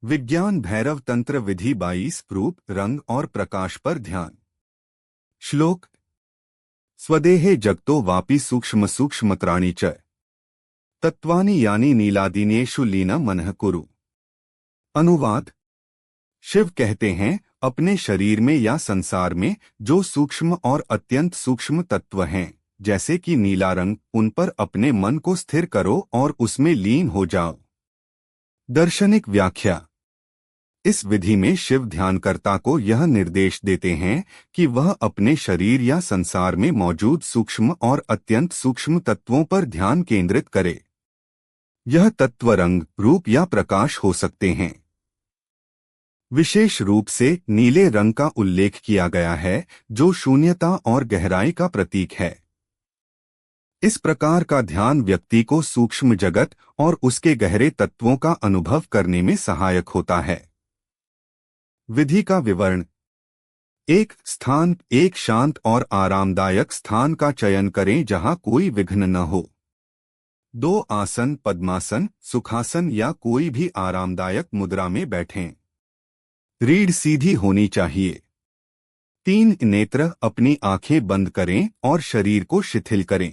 विज्ञान भैरव तंत्र विधि 22 रूप रंग और प्रकाश पर ध्यान। श्लोक। स्वदेहे जगतो वापि सूक्ष्म सूक्ष्मत्राणि च तत्वानि यानि नीलादिनेषु लीन मनः कुरु। अनुवाद। शिव कहते हैं, अपने शरीर में या संसार में जो सूक्ष्म और अत्यंत सूक्ष्म तत्व हैं, जैसे कि नीला रंग, उन पर अपने मन को स्थिर करो और उसमें लीन हो जाओ। दार्शनिक व्याख्या। इस विधि में शिव ध्यानकर्ता को यह निर्देश देते हैं कि वह अपने शरीर या संसार में मौजूद सूक्ष्म और अत्यंत सूक्ष्म तत्वों पर ध्यान केंद्रित करे। यह तत्व रंग, रूप या प्रकाश हो सकते हैं। विशेष रूप से नीले रंग का उल्लेख किया गया है, जो शून्यता और गहराई का प्रतीक है। इस प्रकार का ध्यान व्यक्ति को सूक्ष्म जगत और उसके गहरे तत्वों का अनुभव करने में सहायक होता है। विधि का विवरण। एक स्थान। एक शांत और आरामदायक स्थान का चयन करें जहां कोई विघ्न न हो। 2 आसन, पद्मासन, सुखासन या कोई भी आरामदायक मुद्रा में बैठें। रीढ़ सीधी होनी चाहिए। 3 नेत्र। अपनी आंखें बंद करें और शरीर को शिथिल करें।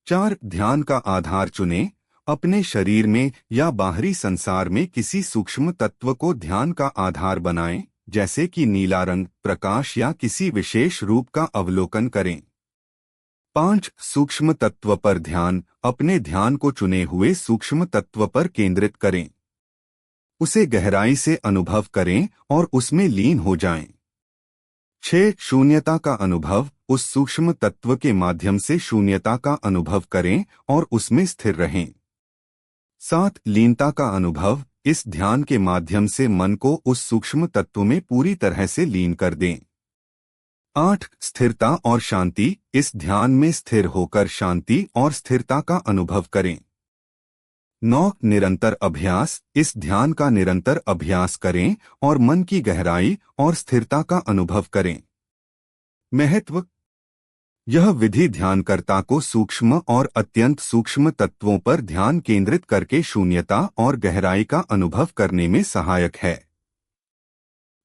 4 ध्यान का आधार चुनें। अपने शरीर में या बाहरी संसार में किसी सूक्ष्म तत्व को ध्यान का आधार बनाएं, जैसे कि नीला रंग, प्रकाश या किसी विशेष रूप का अवलोकन करें। 5 सूक्ष्म तत्व पर ध्यान। अपने ध्यान को चुने हुए सूक्ष्म तत्व पर केंद्रित करें। उसे गहराई से अनुभव करें और उसमें लीन हो जाएं। 6 शून्यता का अनुभव। उस सूक्ष्म तत्व के माध्यम से शून्यता का अनुभव करें और उसमें स्थिर रहें। 7 लीनता का अनुभव। इस ध्यान के माध्यम से मन को उस सूक्ष्म तत्व में पूरी तरह से लीन कर दें। 8 स्थिरता और शांति। इस ध्यान में स्थिर होकर शांति और स्थिरता का अनुभव करें। 9 निरंतर अभ्यास। इस ध्यान का निरंतर अभ्यास करें और मन की गहराई और स्थिरता का अनुभव करें। महत्व। यह विधि ध्यानकर्ता को सूक्ष्म और अत्यंत सूक्ष्म तत्वों पर ध्यान केंद्रित करके शून्यता और गहराई का अनुभव करने में सहायक है।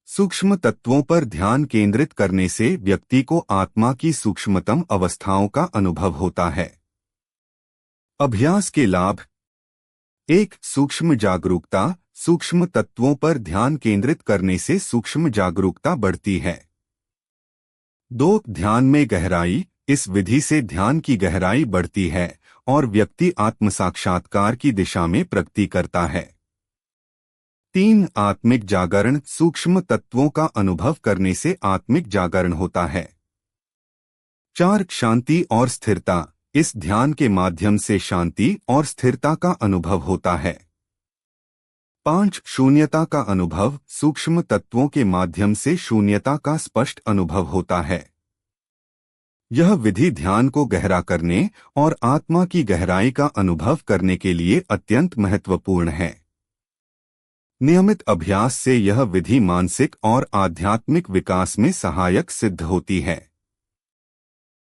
सूक्ष्म तत्वों पर ध्यान केंद्रित करने से व्यक्ति को आत्मा की सूक्ष्मतम अवस्थाओं का अनुभव होता है। अभ्यास के लाभ। 1 सूक्ष्म जागरूकता। सूक्ष्म तत्वों पर ध्यान केंद्रित करने से सूक्ष्म जागरूकता बढ़ती है। 2 ध्यान में गहराई। इस विधि से ध्यान की गहराई बढ़ती है और व्यक्ति आत्म साक्षात्कार की दिशा में प्रगति करता है। 3 आत्मिक जागरण। सूक्ष्म तत्वों का अनुभव करने से आत्मिक जागरण होता है। 4 शांति और स्थिरता। इस ध्यान के माध्यम से शांति और स्थिरता का अनुभव होता है। 5 शून्यता का अनुभव। सूक्ष्म तत्वों के माध्यम से शून्यता का स्पष्ट अनुभव होता है। यह विधि ध्यान को गहरा करने और आत्मा की गहराई का अनुभव करने के लिए अत्यंत महत्वपूर्ण है। नियमित अभ्यास से यह विधि मानसिक और आध्यात्मिक विकास में सहायक सिद्ध होती है।